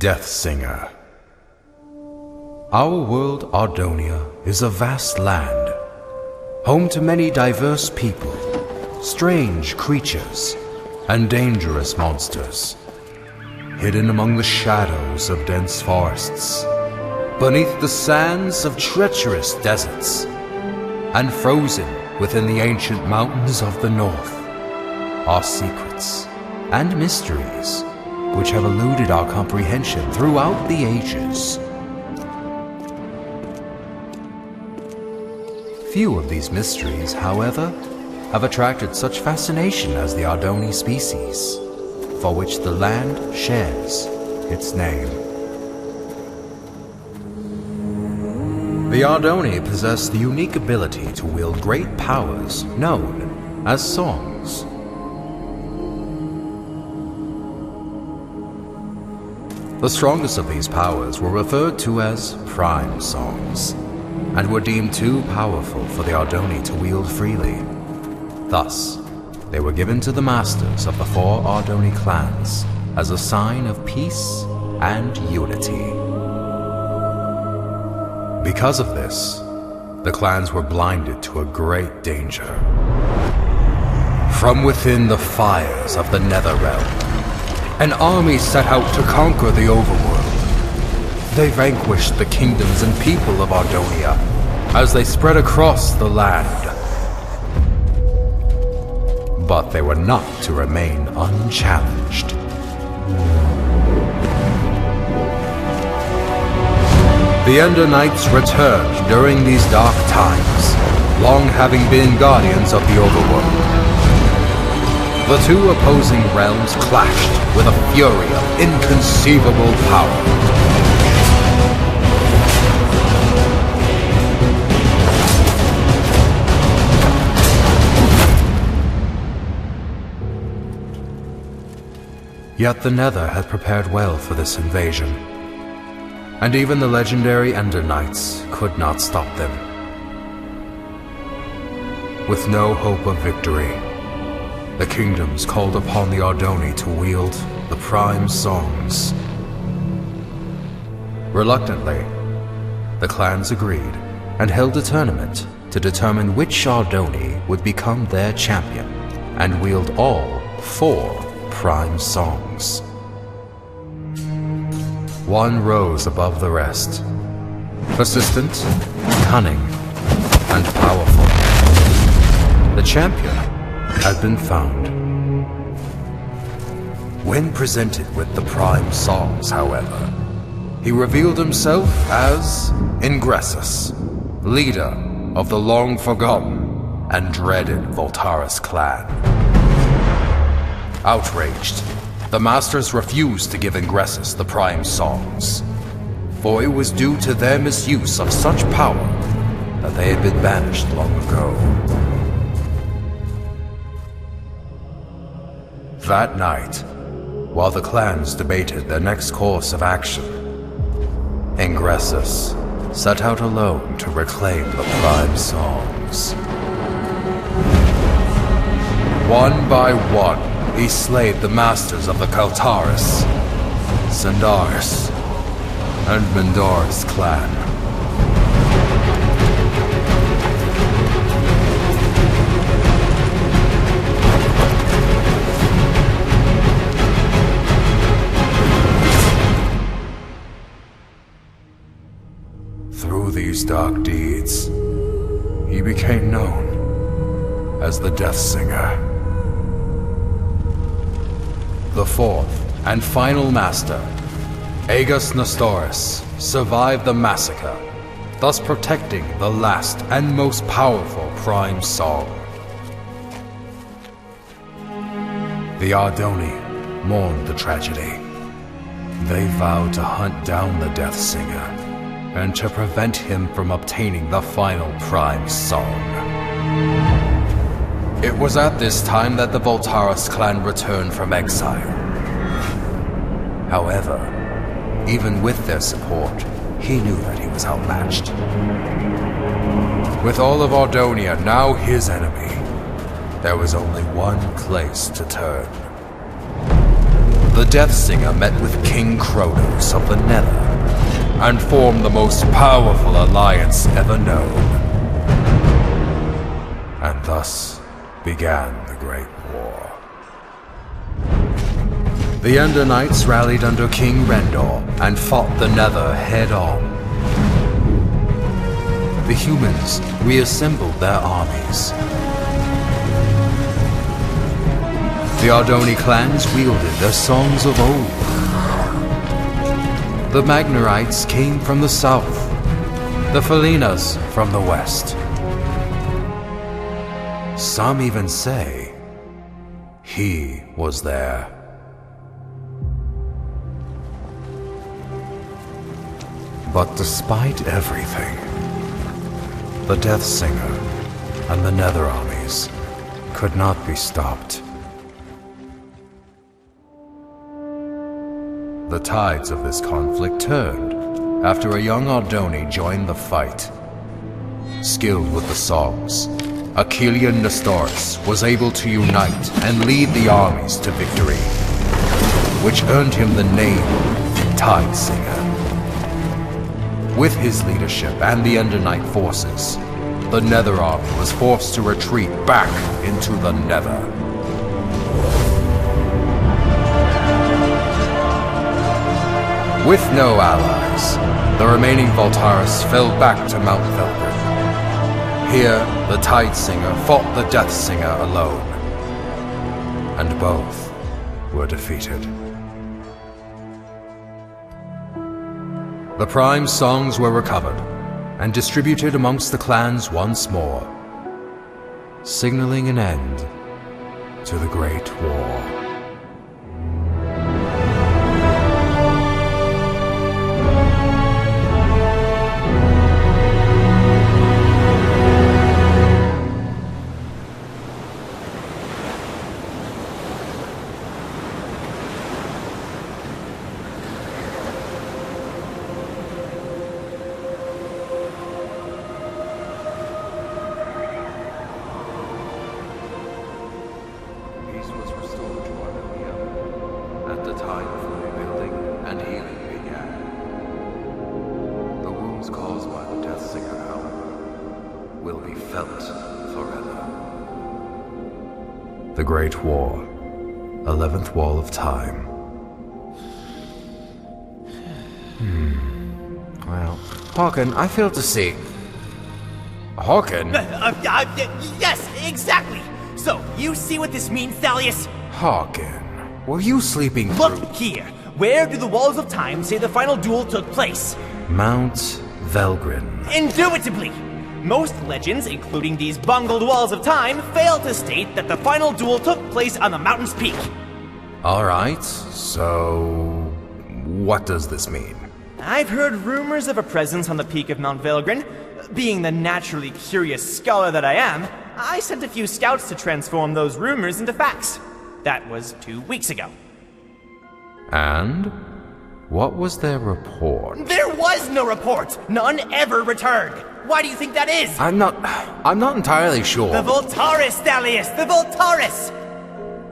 Death Singer. Our world, Ardonia, is a vast land, home to many diverse people, strange creatures, and dangerous monsters, hidden among the shadows of dense forests, beneath the sands of treacherous deserts, and frozen within the ancient mountains of the north, are secrets and mysteries which have eluded our comprehension throughout the ages. Few of these mysteries, however, have attracted such fascination as the Ardoni species, for which the land shares its name. The Ardoni possess the unique ability to wield great powers known as songs. The strongest of these powers were referred to as prime songs, and were deemed too powerful for the Ardoni to wield freely. Thus, they were given to the masters of the 4 Ardoni clans as a sign of peace and unity. Because of this, the clans were blinded to a great danger. From within the fires of the Netherrealm, an army set out to conquer the overworld. They vanquished the kingdoms and people of Ardonia as they spread across the land. But they were not to remain unchallenged. The Ender Knights returned during these dark times, long having been guardians of the overworld. The 2 opposing realms clashed with a fury of inconceivable power. Yet the Nether had prepared well for this invasion, and even the legendary Ender Knights could not stop them. With no hope of victory, the kingdoms called upon the Ardoni to wield the prime songs. Reluctantly, the clans agreed and held a tournament to determine which Ardoni would become their champion and wield all 4 prime songs. One rose above the rest, persistent, cunning, and powerful. The champion had been found. When presented with the prime songs, however, he revealed himself as Ingressus, leader of the long-forgotten and dreaded Voltaris clan. Outraged, the Masters refused to give Ingressus the prime songs, for it was due to their misuse of such power that they had been banished long ago. That night, while the clans debated their next course of action, Ingressus set out alone to reclaim the prime songs. One by one, he slayed the masters of the Kaltaris, Sandaris, and Mendora's clan. Through these dark deeds, he became known as the Death Singer. The 4th and final master, Aegis Nestoris, survived the massacre, thus protecting the last and most powerful prime song. The Ardoni mourned the tragedy. They vowed to hunt down the Death Singer and to prevent him from obtaining the final prime song. It was at this time that the Voltaris clan returned from exile. However, even with their support, he knew that he was outmatched. With all of Ardonia now his enemy, there was only one place to turn. the Death Singer met with King Kronos of the Nether and formed the most powerful alliance ever known. And thus began the Great War. The Ender Knights rallied under King Rendor and fought the Nether head-on. The humans reassembled their armies. The Ardoni clans wielded their songs of old. The Magnarites came from the south, the Felinas from the west. Some even say he was there. But despite everything, the Death Singer and the Nether armies could not be stopped. The tides of this conflict turned after a young Ardoni joined the fight. Skilled with the songs, Achillean Nestoris was able to unite and lead the armies to victory, which earned him the name Tide Singer. With his leadership and the Ender Knight forces, the Nether army was forced to retreat back into the Nether. With no allies, the remaining Voltaris fell back to Mount Velgrin. Here, the Tide Singer fought the Death Singer alone, and both were defeated. The Prime songs were recovered and distributed amongst the clans once more, signaling an end to the Great War. The Great War, 11th Wall of Time. Well, Harkon, I fail to see. Harkon? Yes, exactly! So, you see what this means, Thalius? Harkon, were you sleeping through? Look here! Where do the Walls of Time say the final duel took place? Mount Velgrin. Indubitably! Most legends, including these bungled Walls of Time, fail to state that the final duel took place on the mountain's peak. Alright, so what does this mean? I've heard rumors of a presence on the peak of Mount Velgrin. Being the naturally curious scholar that I am, I sent a few scouts to transform those rumors into facts. That was 2 weeks ago. And? What was their report? There was no report! None ever returned! Why do you think that is? I'm not entirely sure. The Voltaris, Thalius! The Voltaris!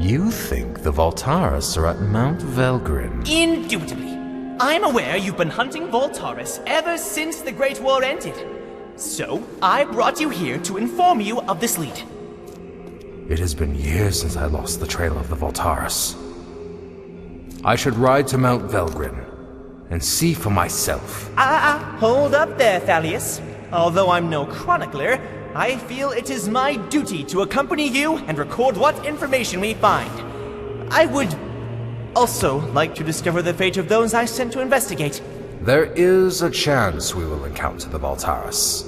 You think the Voltaris are at Mount Velgrin? Indubitably. I'm aware you've been hunting Voltaris ever since the Great War ended. So, I brought you here to inform you of this lead. It has been years since I lost the trail of the Voltaris. I should ride to Mount Velgrin and see for myself. Hold up there, Thalius. Although I'm no chronicler, I feel it is my duty to accompany you and record what information we find. I would also like to discover the fate of those I sent to investigate. There is a chance we will encounter the Voltaris.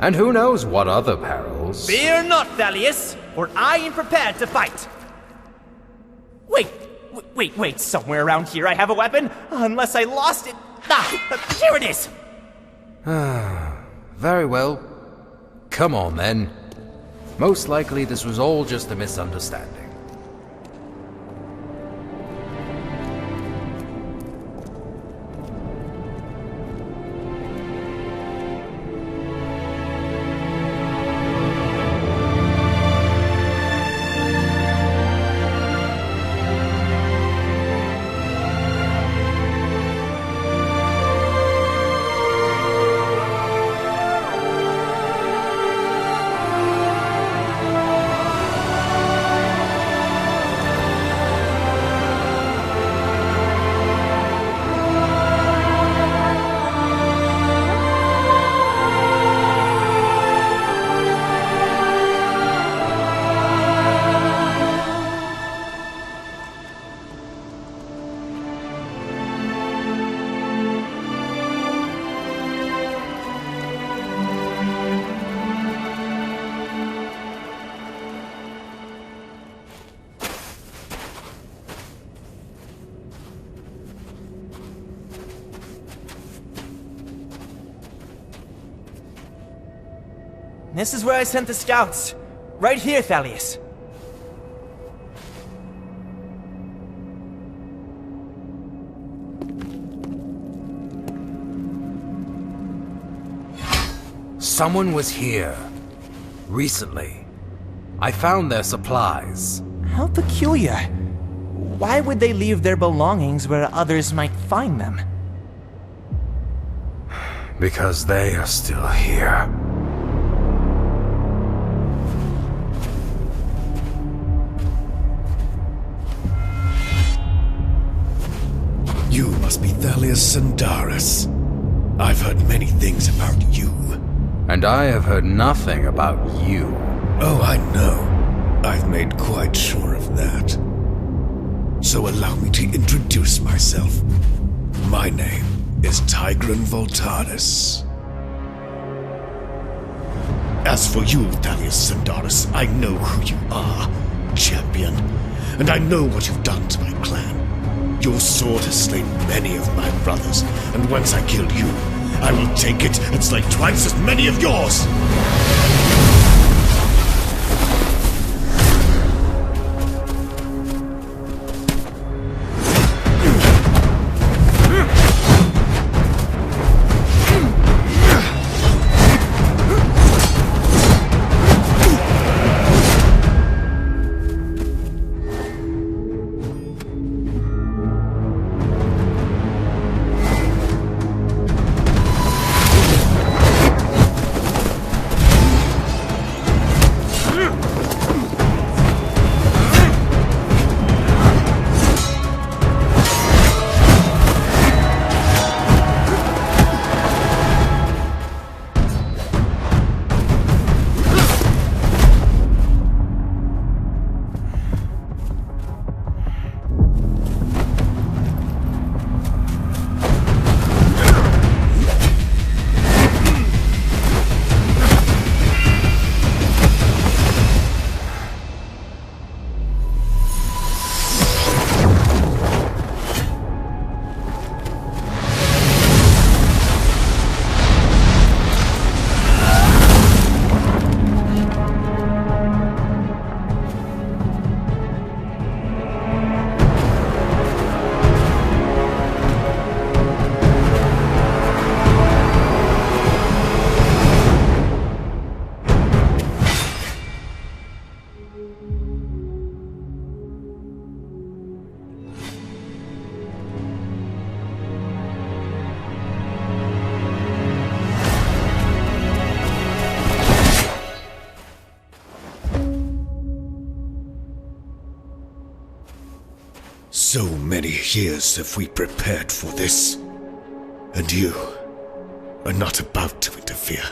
And who knows what other perils. Fear not, Thalius, for I am prepared to fight. Wait, somewhere around here I have a weapon, unless I lost it. Here it is! Very well. Come on, then. Most likely this was all just a misunderstanding. This is where I sent the scouts. Right here, Thalius. Someone was here. Recently. I found their supplies. How peculiar. Why would they leave their belongings where others might find them? Because they are still here. You must be Thalius Sindaris. I've heard many things about you. And I have heard nothing about you. Oh, I know. I've made quite sure of that. So allow me to introduce myself. My name is Tigran Voltaris. As for you, Thalius Sindaris, I know who you are, champion. And I know what you've done to my clan. Your sword has slain many of my brothers, and once I kill you, I will take it and slay twice as many of yours! So many years have we prepared for this, and you are not about to interfere.